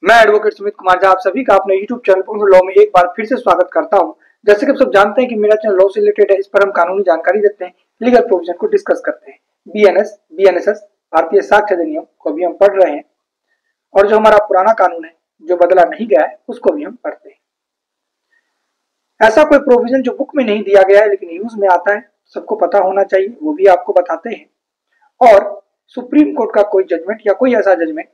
मैं एडवोकेट सुमित कुमार झा आप सभी का अपने यूट्यूब चैनल पर लॉ में एक बार फिर से स्वागत करता हूं। जैसे कि आप सब जानते हैं कि मेरा चैनल लॉ से रिलेटेड है। इस पर हम कानूनी जानकारी देते हैं, लीगल प्रोविजन को डिस्कस करते हैं। बीएनएस, बीएनएसएस, भारतीय साक्ष्य अधिनियम को भी हम पढ़ रहे हैं और जो हमारा पुराना कानून है जो बदला नहीं गया है उसको भी हम पढ़ते हैं। ऐसा कोई प्रोविजन जो बुक में नहीं दिया गया है लेकिन यूज में आता है, सबको पता होना चाहिए, वो भी आपको बताते हैं। और सुप्रीम कोर्ट का कोई जजमेंट या कोई ऐसा जजमेंट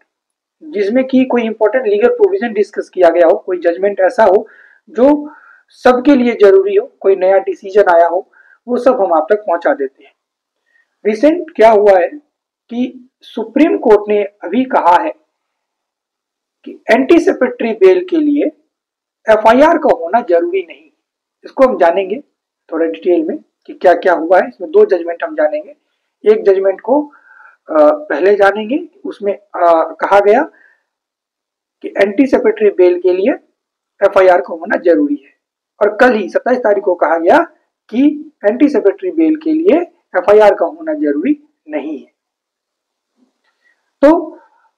जिसमें कि कोई इंपॉर्टेंट लीगल प्रोविजन डिस्कस किया गया हो, कोई जजमेंट ऐसा हो जो सबके लिए जरूरी हो, कोई नया डिसीजन आया हो, वो सब हम आप तक पहुंचा देते हैं। रिसेंट क्या हुआ है कि सुप्रीम कोर्ट ने अभी कहा है कि एंटीसिपेटरी बेल के लिए एफआईआर का होना जरूरी नहीं। इसको हम जानेंगे थोड़ा डिटेल में कि क्या क्या हुआ है। इसमें दो जजमेंट हम जानेंगे। एक जजमेंट को पहले जानेंगे, उसमें कहा गया कि एंटीसिपेटरी बेल के लिए एफआईआर का होना जरूरी है, और कल ही 27 तारीख को कहा गया कि एंटीसिपेटरी बेल के लिए एफआईआर का होना जरूरी नहीं है। तो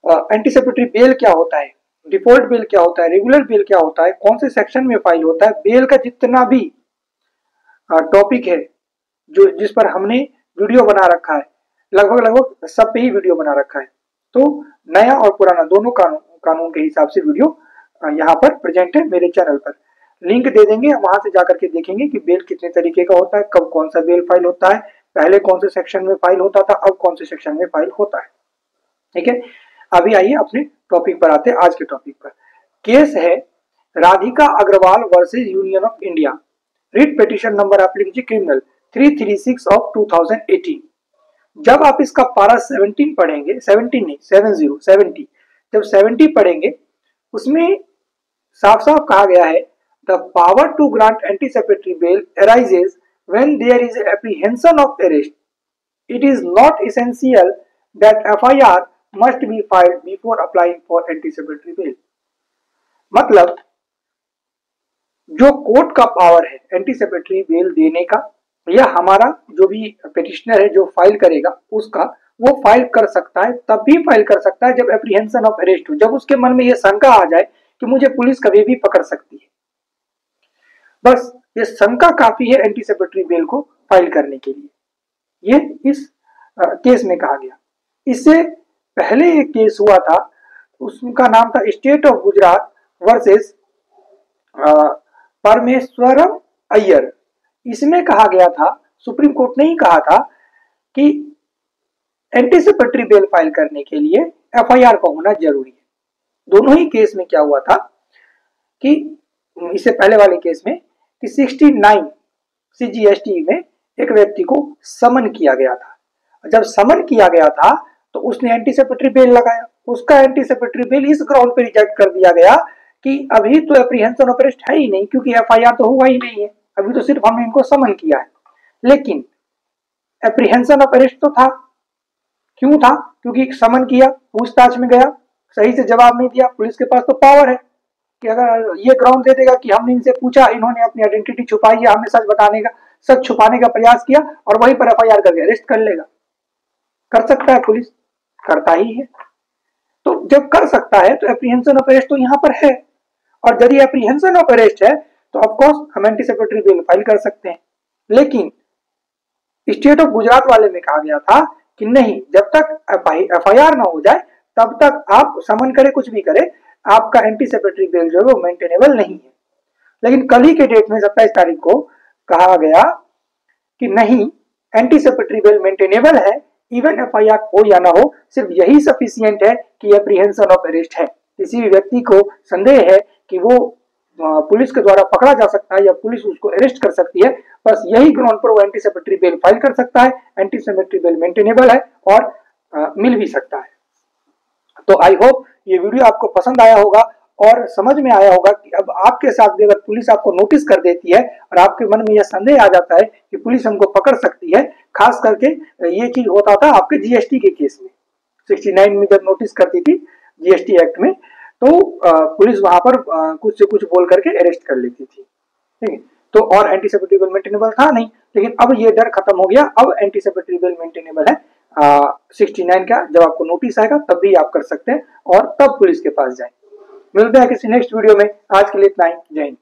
एंटीसिपेटरी बेल क्या होता है, डिफॉल्ट बेल क्या होता है, रेगुलर बेल क्या होता है, कौन से सेक्शन में फाइल होता है, बेल का जितना भी टॉपिक है जो जिस पर हमने वीडियो बना रखा है, लगभग सब पे ही वीडियो बना रखा है। तो नया और पुराना दोनों कानून के हिसाब से वीडियो यहाँ पर प्रेजेंट है मेरे चैनल पर। लिंक दे देंगे, वहां से जाकर के देखेंगे कि बेल कितने तरीके का होता है, कब कौन सा बेल फाइल होता है, पहले कौन से सेक्शन में फाइल होता था, अब कौन से सेक्शन में फाइल होता है। ठीक है, अभी आइए अपने टॉपिक पर आते हैं। आज के टॉपिक पर केस है Radhika Agarwal versus union of India. Writ petition number आप लिख लीजिए क्रिमिनल 336 ऑफ 2018। जब आप इसका पारा 17 पढ़ेंगे, 17 नहीं 70, जब 70 पढ़ेंगे उसमें साफ साफ कहा गया है the power to grant anticipatory bail arises when there is apprehension of arrest. It is not essential that FIR must be filed before applying for anticipatory bail. मतलब जो कोर्ट का पावर है एंटीसिपेटरी बेल देने का, या हमारा जो भी पिटिशनर है जो फाइल करेगा उसका, वो फाइल कर सकता है, तब भी फाइल कर सकता है जब एप्रीहेंशन ऑफ अरेस्ट हो, जब उसके मन में ये शंका आ जाए कि मुझे पुलिस कभी भी पकड़ सकती है। बस ये शंका काफी है एंटीसिपेटरी बेल को फाइल करने के लिए। ये इस केस में कहा गया। इससे पहले एक केस हुआ था, उसका नाम था state of Gujarat versus Parameswaran Iyer. इसमें कहा गया था, सुप्रीम कोर्ट ने ही कहा था कि एंटीसिपेटरी बेल फाइल करने के लिए एफआईआर का होना जरूरी है। दोनों ही केस में क्या हुआ था कि इससे पहले वाले केस में कि 69 सीजीएसटी में एक व्यक्ति को समन किया गया था। जब समन किया गया था तो उसने एंटीसिपेटरी बेल लगाया। उसका एंटीसिपेटरी बेल इस ग्राउंड पे रिजेक्ट कर दिया गया कि अभी तो एप्रीहेंशन ऑफ अरेस्ट है ही नहीं, क्योंकि एफआईआर तो हुआ ही नहीं है, अभी तो सिर्फ हमने इनको समन किया है। लेकिन एप्रीहेंशन ऑफ अरेस्ट तो था। क्यों था? क्योंकि समन किया, पूछताछ में गया, सही से जवाब नहीं दिया। पुलिस के पास तो पावर है कि अगर ये ग्राउंड दे देगा कि हमने इनसे पूछा, इन्होंने अपनी आइडेंटिटी छुपाई है, हमने सच छुपाने का प्रयास किया, और वहीं पर एफआईआर करके अरेस्ट कर लेगा। कर सकता है पुलिस, करता ही है। तो जब कर सकता है तो एप्रीहेंशन ऑफ अरेस्ट तो यहाँ पर है, और यदि एप्रीहेंशन ऑफ अरेस्ट है तो ऑफकोर्स हम एंटीसिपेटरी बेल फाइल कर सकते हैं। लेकिन स्टेट ऑफ गुजरात वाले में कहा गया था कि नहीं, जब तक एफआईआर ना हो जाए तब तक आप समन करे, कुछ भी करे, आपका एंटीसिपेटरी बेल जो है वो मेंटेनेबल नहीं है। लेकिन कल ही के डेट में 27 तारीख को कहा गया कि नहीं, एंटीसिपेटरी बेल मेंटेनेबल है, इवन एफआईआर हो या ना हो, सिर्फ यही सफिशिएंट है कि एप्रीहेंशन ऑफ अरेस्ट है। किसी भी व्यक्ति को संदेह है कि वो पुलिस के द्वारा पकड़ा जा सकता है या पुलिस उसको अरेस्ट कर सकती है, बस यही ग्राउंड पर वो एंटीसिपेटरी बेल फाइल कर सकता है। एंटीसिपेटरी बेल मेंटेनेबल है और मिल भी सकता है। तो आई होप ये वीडियो आपको पसंद आया होगा और समझ में आया होगा कि अब आपके साथ भी अगर पुलिस आपको नोटिस कर देती है और आपके मन में यह संदेह आ जाता है कि पुलिस हमको पकड़ सकती है, खास करके ये चीज होता था आपके जीएसटी के केस में, 69 में जब नोटिस करती थी जीएसटी एक्ट में, तो पुलिस वहां पर कुछ से कुछ बोल करके अरेस्ट कर लेती थी। ठीक है, तो और एंटीसिपेटरी बेल मेंटेनेबल था नहीं, लेकिन अब ये डर खत्म हो गया। अब एंटीसिपेटरी बेल मेंटेनेबल है। 69 का जब आपको नोटिस आएगा तब भी आप कर सकते हैं और तब पुलिस के पास जाए। मिलते हैं किसी नेक्स्ट वीडियो में। आज के लिए इतना ही। जय हिंद।